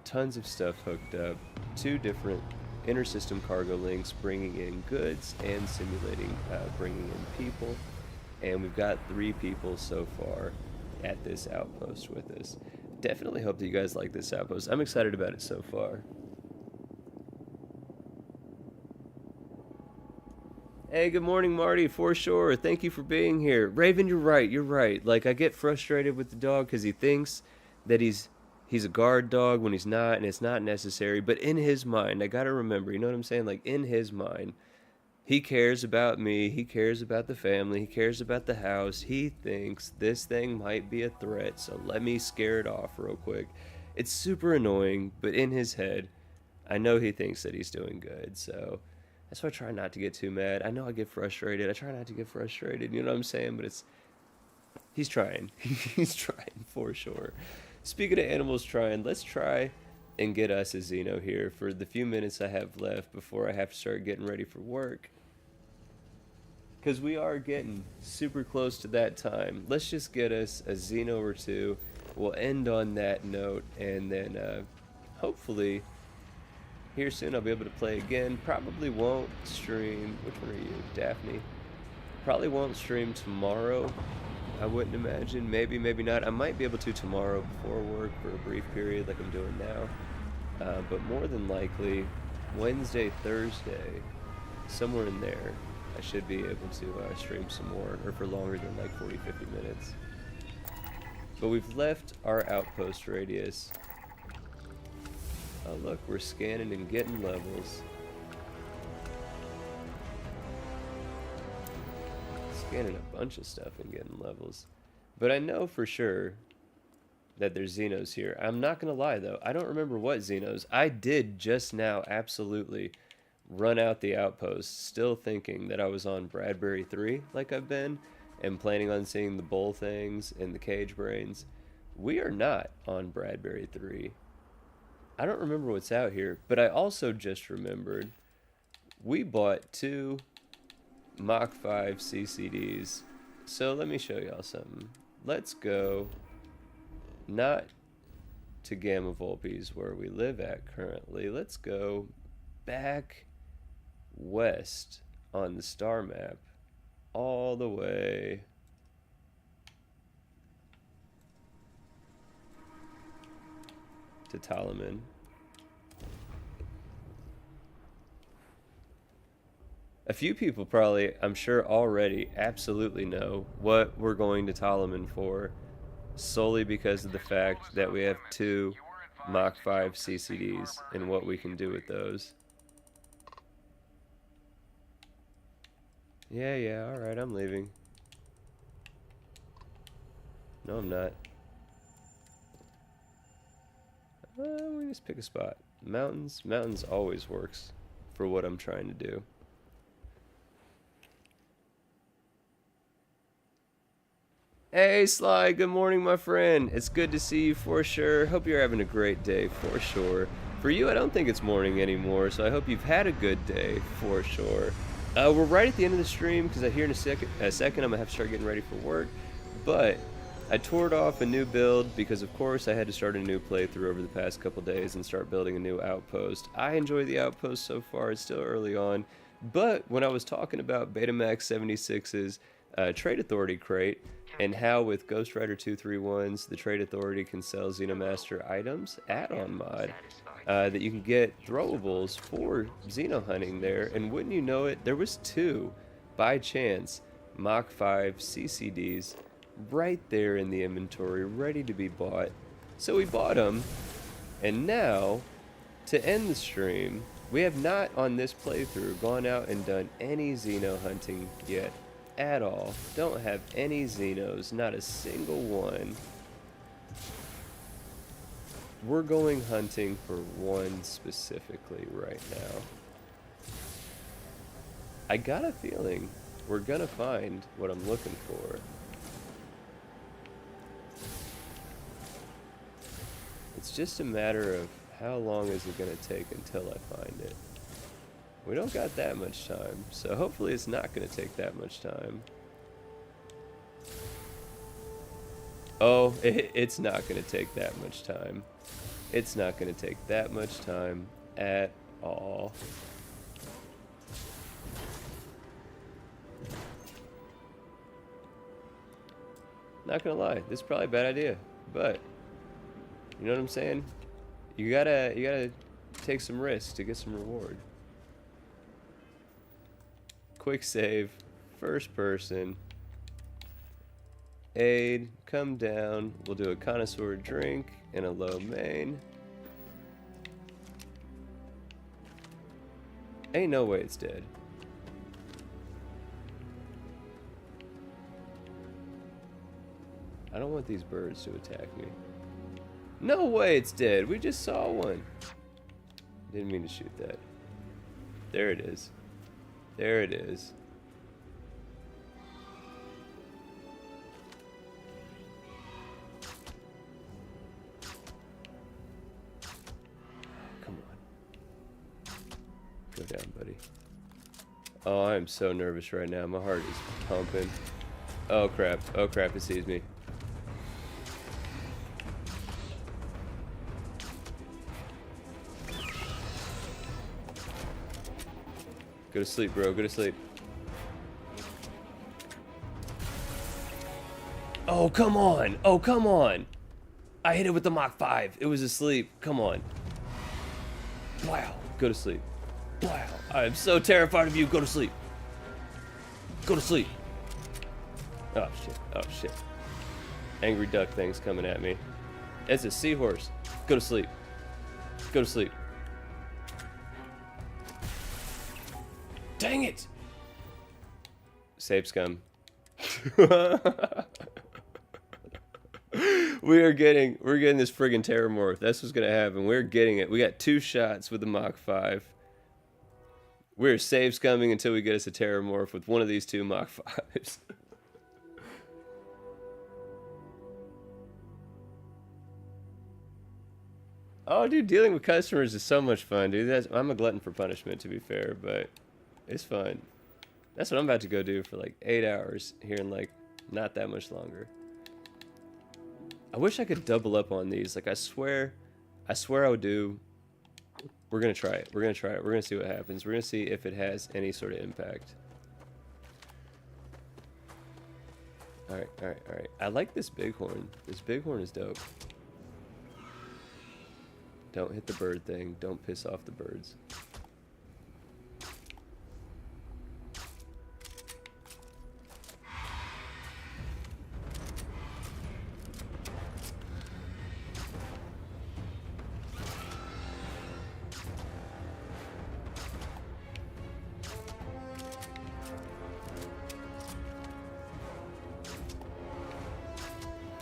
Tons of stuff hooked up, 2 different inter-system cargo links bringing in goods and simulating bringing in people, and we've got 3 people so far at this outpost with us. Definitely hope that you guys like this outpost. I'm excited about it so far. Hey, good morning, Marty, for sure. Thank you for being here. Raven, you're right, you're right. Like, I get frustrated with the dog because he thinks that he's a guard dog when he's not, and it's not necessary. But in his mind, I gotta remember, you know what I'm saying? Like, in his mind, he cares about me, he cares about the family, he cares about the house. He thinks this thing might be a threat, so let me scare it off real quick. It's super annoying, but in his head, I know he thinks that he's doing good, so that's why I try not to get too mad. I know I get frustrated. I try not to get frustrated, you know what I'm saying? But he's trying. He's trying for sure. Speaking of animals trying, let's try and get us a Xeno here for the few minutes I have left before I have to start getting ready for work. Because we are getting super close to that time. Let's just get us a Xeno or 2. We'll end on that note, and then hopefully here soon I'll be able to play again. Probably won't stream. Which one are you, Daphne? Probably won't stream tomorrow, I wouldn't imagine. Maybe, maybe not. I might be able to tomorrow before work for a brief period like I'm doing now. But more than likely, Wednesday, Thursday, somewhere in there, I should be able to stream some more, or for longer than like 40, 50 minutes. But we've left our outpost radius. Oh look, we're scanning and getting levels. Scanning a bunch of stuff and getting levels. But I know for sure that there's Xenos here. I'm not gonna lie though, I don't remember what Xenos. I did just now absolutely run out the outpost, still thinking that I was on Bradbury 3 like I've been, and planning on seeing the bull things and the cage brains. We are not on Bradbury 3. I don't remember what's out here, but I also just remembered we bought 2 Mach 5 CCDs. So let me show y'all something. Let's go not to Gamma Vulpes where we live at currently. Let's go back west on the star map all the way to Talaman. A few people probably, I'm sure already, absolutely know what we're going to Talaman for, solely because of the fact that we have 2 Mach 5 CCDs and what we can do with those. Yeah, alright, I'm leaving. No, I'm not. We just pick a spot. Mountains always works for what I'm trying to do. Hey Sly, good morning my friend. It's good to see you for sure. Hope you're having a great day for sure. For you, I don't think it's morning anymore, so I hope you've had a good day for sure. We're right at the end of the stream because here in a second I'm gonna have to start getting ready for work. But I toured off a new build because, of course, I had to start a new playthrough over the past couple days and start building a new outpost. I enjoy the outpost so far. It's still early on, but when I was talking about Betamax 76's Trade Authority crate and how with Ghost Rider 231's the Trade Authority can sell Xenomaster items add-on mod. That you can get throwables for Xeno hunting there, and wouldn't you know it, there was 2, by chance, Mach 5 CCDs right there in the inventory, ready to be bought. So we bought them, and now, to end the stream, we have not on this playthrough gone out and done any Xeno hunting yet, at all. Don't have any Xenos, not a single one. We're going hunting for one specifically right now. I got a feeling we're gonna find what I'm looking for. It's just a matter of how long is it gonna take until I find it. We don't got that much time, so hopefully it's not gonna take that much time. Oh, it's not gonna take that much time. It's not going to take that much time at all. Not going to lie, this is probably a bad idea, but you know what I'm saying? You gotta take some risks to get some reward. Quick save, first person, aid, come down, we'll do a connoisseur drink and a low main. Ain't no way it's dead. I don't want these birds to attack me. No way it's dead. We just saw one. Didn't mean to shoot that. There it is. There it is. Come on. Go down, buddy. Oh, I'm so nervous right now. My heart is pumping. Oh crap. Oh crap, it sees me. Go to sleep, bro. Go to sleep. Oh, come on. Oh, come on. I hit it with the Mach 5. It was asleep. Come on. Wow. Go to sleep. Wow. I'm so terrified of you. Go to sleep. Go to sleep. Oh, shit. Oh, shit. Angry duck thing's coming at me. It's a seahorse. Go to sleep. Go to sleep. Dang it! Save scum. we're getting this friggin' Terramorph. That's what's gonna happen. We're getting it. We got 2 shots with the Mach 5. We're save scumming until we get us a Terramorph with one of these 2 Mach 5s. Oh, dude, dealing with customers is so much fun, dude. I'm a glutton for punishment, to be fair, but it's fun. That's what I'm about to go do for like 8 hours here in like not that much longer. I wish I could double up on these. Like I swear I would do. We're gonna try it. We're gonna try it. We're gonna see what happens. We're gonna see if it has any sort of impact. Alright, alright, alright. I like this bighorn. This bighorn is dope. Don't hit the bird thing. Don't piss off the birds.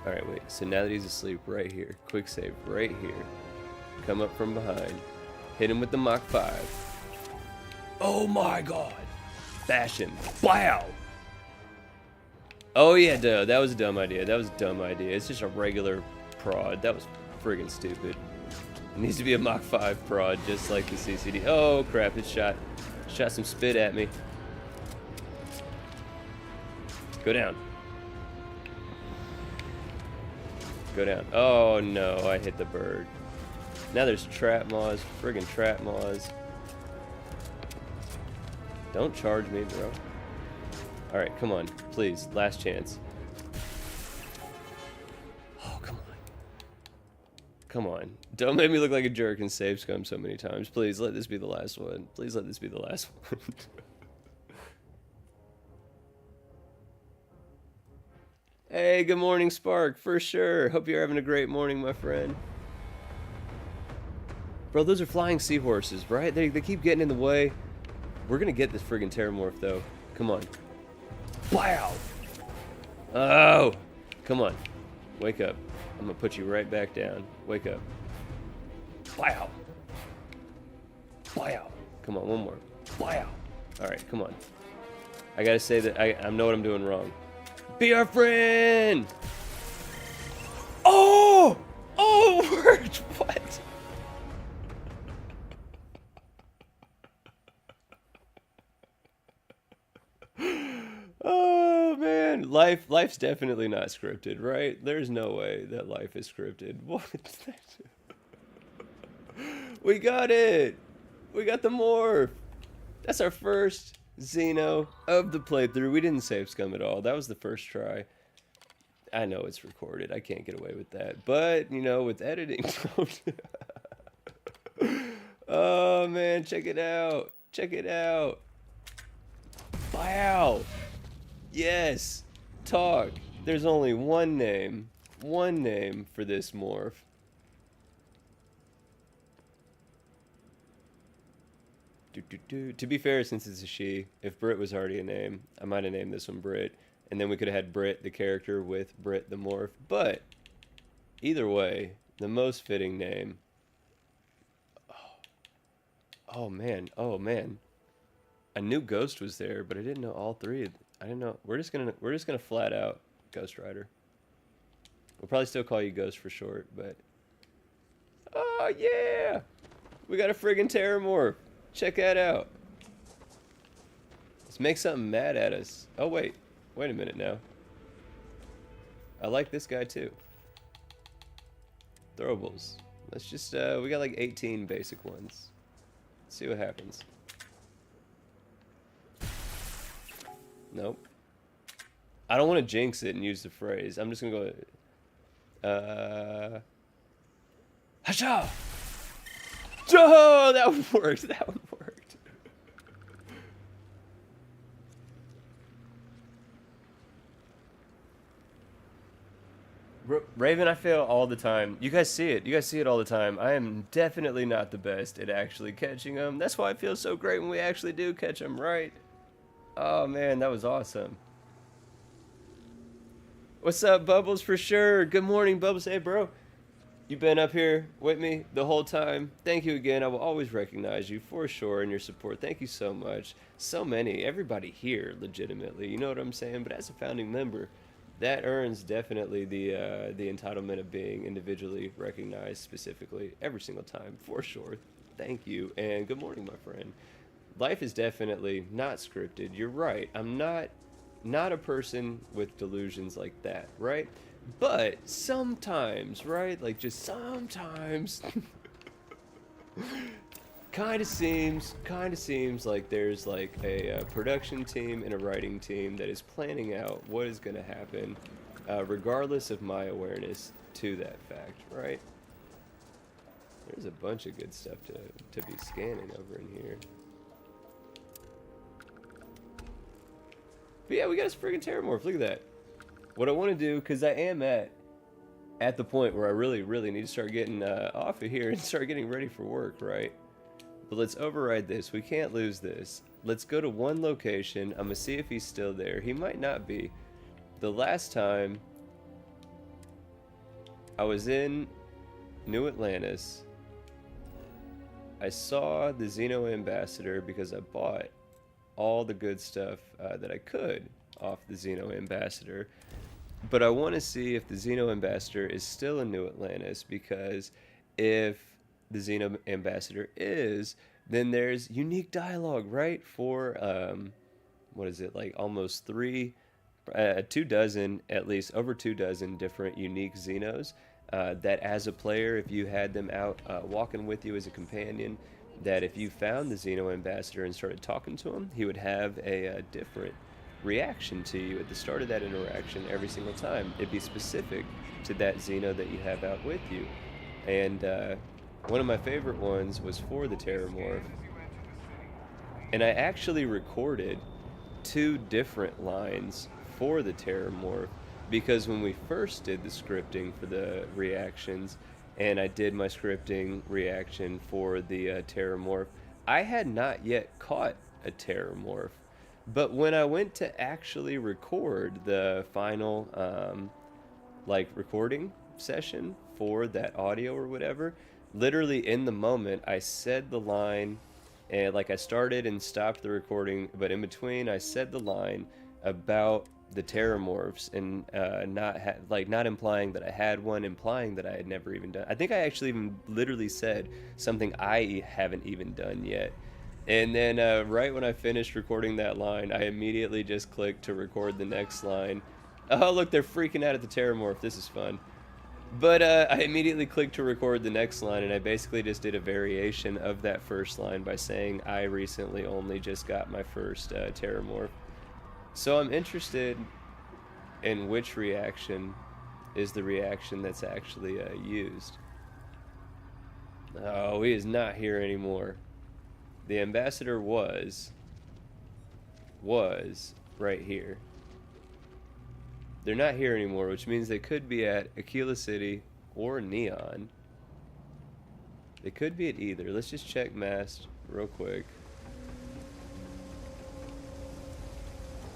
Alright, wait. So now that he's asleep, right here. Quick save, right here. Come up from behind. Hit him with the Mach 5. Oh my god. Bash him. Wow! Oh yeah, duh. That was a dumb idea. That was a dumb idea. It's just a regular prod. That was friggin' stupid. It needs to be a Mach 5 prod, just like the CCD. Oh crap, it shot some spit at me. Go down. Go down. Oh no, I hit the bird. Now there's trap maws, friggin' trap maws. Don't charge me, bro. Alright, come on. Please, last chance. Oh, come on. Come on. Don't make me look like a jerk and save scum so many times. Please, let this be the last one. Please let this be the last one. Hey, good morning, Spark, for sure. Hope you're having a great morning, my friend. Bro, those are flying seahorses, right? They keep getting in the way. We're gonna get this friggin' Terramorph, though. Come on. Wow! Oh! Come on. Wake up. I'm gonna put you right back down. Wake up. Wow! Wow! Come on, one more. Wow! Alright, come on. I gotta say that I know what I'm doing wrong. Be our friend! Oh! Oh, word! What? Oh man, life's definitely not scripted, right? There's no way that life is scripted. What? We got it. We got the morph. That's our first Xeno of the playthrough. We didn't save scum at all. That was the first try. I know it's recorded. I can't get away with that. But, you know, with editing. Oh man, check it out. Check it out. Wow. Yes. Talk. There's only one name. One name for this morph. To be fair, since it's a she, if Brit was already a name, I might have named this one Brit. And then we could have had Brit, the character, with Brit, the morph. But, either way, the most fitting name. Oh man. Oh man. I knew Ghost was there, but I didn't know all three. I didn't know. We're just gonna flat out Ghost Rider. We'll probably still call you Ghost for short, but oh yeah, we got a friggin' Terramorph. Check that out. Let's make something mad at us. Oh wait a minute now. I like this guy too. Throwables. Let's just we got like 18 basic ones. Let's see what happens. Nope. I don't want to jinx it and use the phrase. I'm just gonna go. Hasha! Oh, that one worked. That one worked. Raven, I fail all the time. You guys see it. You guys see it all the time. I am definitely not the best at actually catching them. That's why it feels so great when we actually do catch them, right? Oh man, that was awesome. What's up, Bubbles, for sure? Good morning, Bubbles. Hey, bro. You've been up here with me the whole time. Thank you again. I will always recognize you for sure and your support. Thank you so much. So many. Everybody here, legitimately. You know what I'm saying? But as a founding member, that earns definitely the entitlement of being individually recognized specifically every single time, for sure. Thank you. And good morning, my friend. Life is definitely not scripted. You're right. I'm not a person with delusions like that, right? But sometimes, right? Like just sometimes kind of seems like there's like a production team and a writing team that is planning out what is going to happen regardless of my awareness to that fact, right? There's a bunch of good stuff to be scanning over in here. But yeah, we got a friggin' Terramorph. Look at that. What I want to do, because I am at the point where I really need to start getting off of here and start getting ready for work, right? But let's override this. We can't lose this. Let's go to one location. I'm going to see if he's still there. He might not be. The last time I was in New Atlantis, I saw the Xeno Ambassador because I bought all the good stuff that I could off the Xeno Ambassador. But I want to see if the Xeno Ambassador is still in New Atlantis, because if the Xeno Ambassador is, then there's unique dialogue, right? For, what is it, like almost 3 2 dozen, at least over 2 dozen different unique Xenos that as a player, if you had them out walking with you as a companion, that if you found the Xeno ambassador and started talking to him, he would have a different reaction to you at the start of that interaction every single time. It'd be specific to that Xeno that you have out with you. And one of my favorite ones was for the Terramorph. And I actually recorded 2 different lines for the Terramorph because when we first did the scripting for the reactions, and I did my scripting reaction for the Terramorph, I had not yet caught a Terramorph. But when I went to actually record the final like recording session for that audio or whatever, literally in the moment I said the line, and like I started and stopped the recording, but in between I said the line about the Terramorphs and not implying that I had one, implying that I had never even done. I think I actually even literally said something I haven't even done yet. And then right when I finished recording that line, I immediately just clicked to record the next line. Oh look, they're freaking out at the Terramorph. This is fun. But I immediately clicked to record the next line, and I basically just did a variation of that first line by saying I recently only just got my first Terramorph. So I'm interested in which reaction is the reaction that's actually used. Oh, he is not here anymore. The ambassador was right here. They're not here anymore, which means they could be at Aquila City or Neon. They could be at either. Let's just check Mast real quick.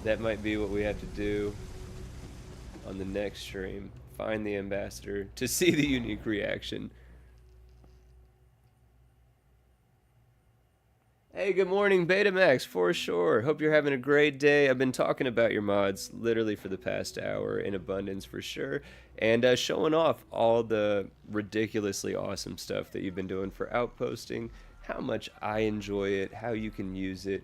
That might be what we have to do on the next stream. Find the ambassador to see the unique reaction. Hey, good morning, Betamax, for sure. Hope you're having a great day. I've been talking about your mods literally for the past hour in abundance for sure, and showing off all the ridiculously awesome stuff that you've been doing for Outposting, how much I enjoy it, how you can use it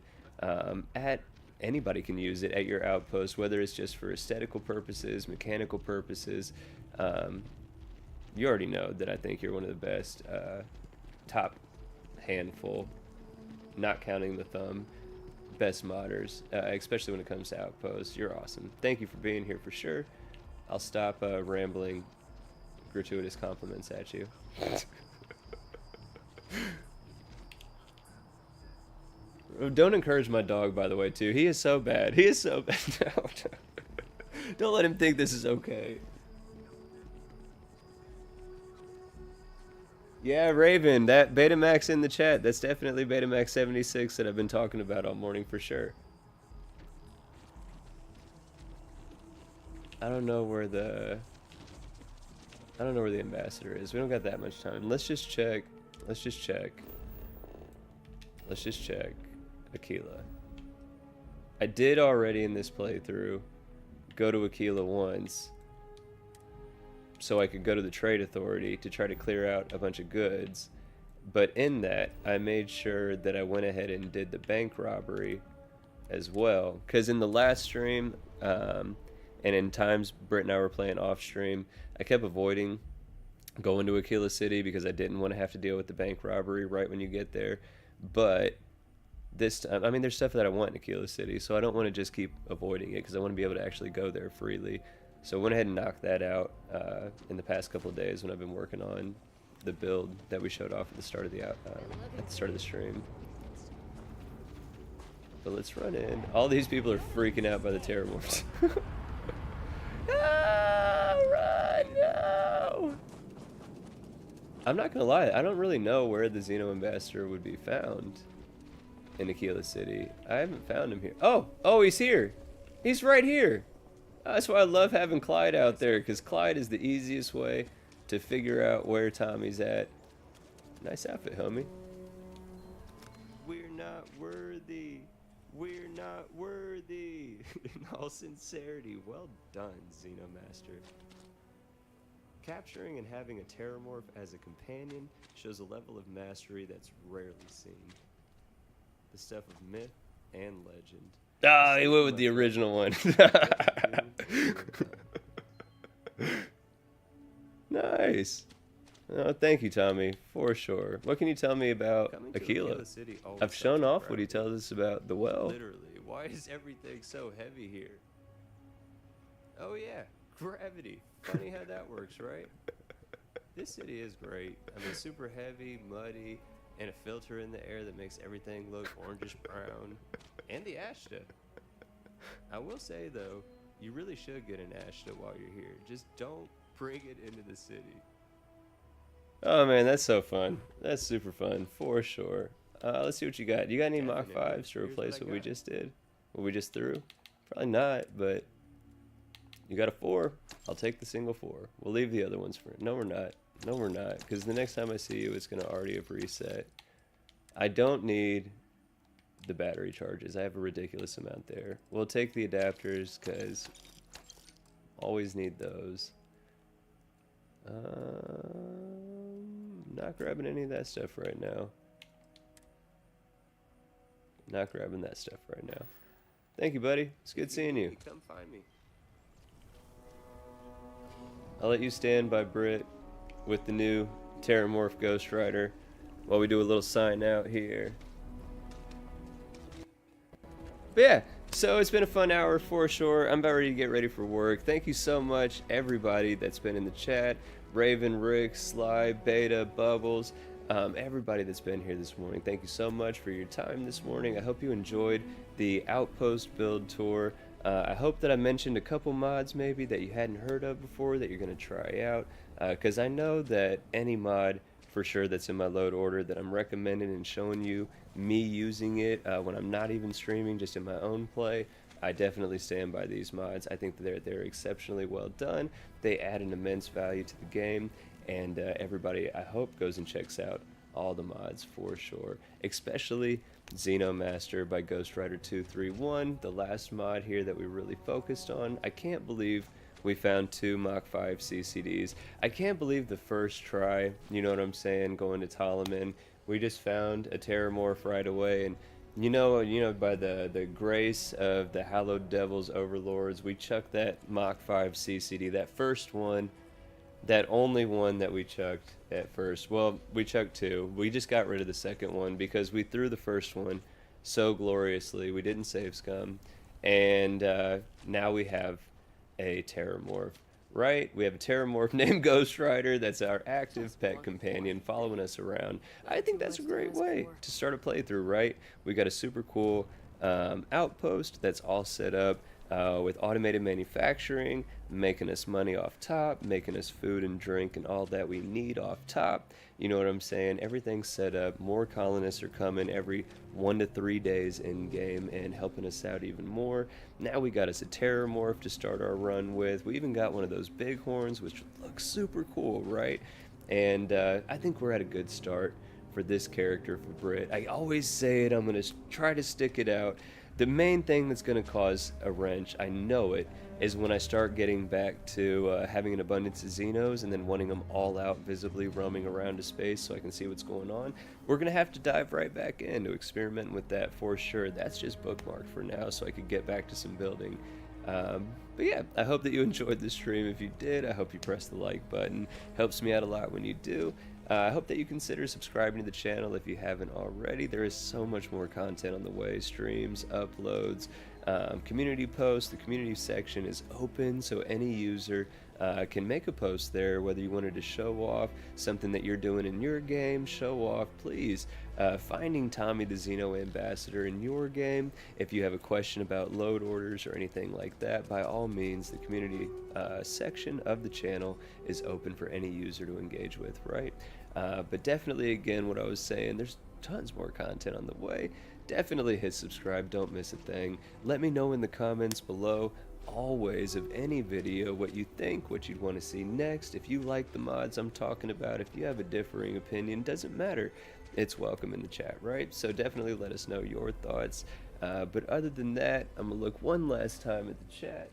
anybody can use it at your Outpost, whether it's just for aesthetical purposes, mechanical purposes. You already know that I think you're one of the best, top handful, not counting the thumb, best modders, especially when it comes to Outposts. You're awesome. Thank you for being here for sure. I'll stop rambling gratuitous compliments at you. Don't encourage my dog, by the way, too. He is so bad. He is so bad. No. Don't let him think this is okay. Yeah, Raven, that Betamax in the chat, that's definitely Betamax76 that I've been talking about all morning for sure. I don't know where the ambassador is. We don't got that much time. Let's just check Aquila. I did already in this playthrough go to Aquila once, so I could go to the trade authority to try to clear out a bunch of goods. But in that, I made sure that I went ahead and did the bank robbery as well. Because in the last stream, and in times Britt and I were playing off stream, I kept avoiding going to Aquila City because I didn't want to have to deal with the bank robbery right when you get there. But this time, I mean, there's stuff that I want in Aquila City, so I don't want to just keep avoiding it because I want to be able to actually go there freely. So I went ahead and knocked that out in the past couple of days when I've been working on the build that we showed off at the start of the stream. But let's run in. All these people are freaking out by the Terramorphs. No, run, no! I'm not gonna lie, I don't really know where the Xeno Ambassador would be found in Aquila City. I haven't found him here. Oh, he's here! He's right here! That's why I love having Clyde out there, because Clyde is the easiest way to figure out where Tommy's at. Nice outfit, homie. We're not worthy. We're not worthy. In all sincerity, well done, Xenomaster. Capturing and having a Terramorph as a companion shows a level of mastery that's rarely seen. The stuff of myth and legend. Ah, he went with the original one. Nice. Oh, thank you, Tommy, for sure. What can you tell me about Aquila? I've shown off what he tells us about the well. Literally, why is everything so heavy here? Oh yeah, gravity. Funny how that works, right? This city is great. I mean, super heavy, muddy, and a filter in the air that makes everything look orangish brown. And the Ashta. I will say though, you really should get an Ashta while you're here. Just don't bring it into the city. Oh man, that's so fun. That's super fun, for sure. Let's see what you got. You got any Mach 5s to replace what we just did? What we just threw? Probably not, but you got a 4. I'll take the single 4. We'll leave the other ones for... No, we're not. No, we're not. Because the next time I see you, it's going to already have reset. I don't need the battery charges. I have a ridiculous amount there. We'll take the adapters, because always need those. Not grabbing any of that stuff right now. Not grabbing that stuff right now. Thank you, buddy. It's good seeing you. Come find me. I'll let you stand by Britt with the new Terramorph Ghost Rider while we do a little sign out here. But yeah, so it's been a fun hour for sure. I'm about ready to get ready for work. Thank you so much, everybody that's been in the chat. Raven, Rick, Sly, Beta, Bubbles, everybody that's been here this morning. Thank you so much for your time this morning. I hope you enjoyed the Outpost build tour. I hope that I mentioned a couple mods maybe that you hadn't heard of before that you're going to try out, because I know that any mod for sure that's in my load order that I'm recommending and showing you me using it when I'm not even streaming, just in my own play, I definitely stand by these mods. I think that they're exceptionally well done. They add an immense value to the game, and everybody, I hope, goes and checks out all the mods for sure, especially Xenomaster by Ghost Rider 231, the last mod here that we really focused on. I can't believe we found 2 Mach 5 CCDs. I can't believe the first try, you know what I'm saying, going to Talaman, we just found a Terramorph right away, and you know, by the grace of the Hallowed Devils Overlords, we chucked that Mach 5 CCD, that first one, that only one that we chucked at first. Well, we chucked 2. We just got rid of the second one because we threw the first one so gloriously. We didn't save scum. And now we have a Terramorph, right? We have a Terramorph named Ghost Rider that's our active pet companion following us around. I think that's a great way to start a playthrough, right? We got a super cool outpost that's all set up with automated manufacturing, making us money off top, making us food and drink and all that we need off top. You know what I'm saying? Everything's set up. More colonists are coming every 1 to 3 days in game and helping us out even more. Now we got us a Terramorph to start our run with. We even got one of those bighorns, which looks super cool, right? And I think we're at a good start for this character for Brit. I always say it, I'm going to try to stick it out. The main thing that's going to cause a wrench, I know it, is when I start getting back to having an abundance of Xenos and then wanting them all out visibly roaming around to space so I can see what's going on. We're going to have to dive right back in to experiment with that for sure. That's just bookmarked for now so I could get back to some building. But yeah, I hope that you enjoyed this stream. If you did, I hope you press the like button. Helps me out a lot when you do. I hope that you consider subscribing to the channel if you haven't already. There is so much more content on the way. Streams, uploads, community posts. The community section is open, so any user can make a post there, whether you wanted to show off something that you're doing in your game, show off, please. Finding Tommy the Xeno Ambassador in your game. If you have a question about load orders or anything like that, by all means, the community section of the channel is open for any user to engage with, right? But definitely, again, what I was saying, there's tons more content on the way. Definitely hit subscribe, don't miss a thing. Let me know in the comments below, always, of any video, what you think, what you'd want to see next. If you like the mods I'm talking about, if you have a differing opinion, doesn't matter. It's welcome in the chat, right? So definitely let us know your thoughts. But other than that, I'm going to look one last time at the chat.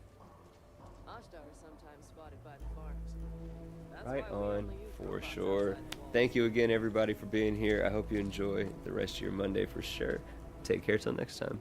Right on, for sure. Thank you again, everybody, for being here. I hope you enjoy the rest of your Monday for sure. Take care till next time.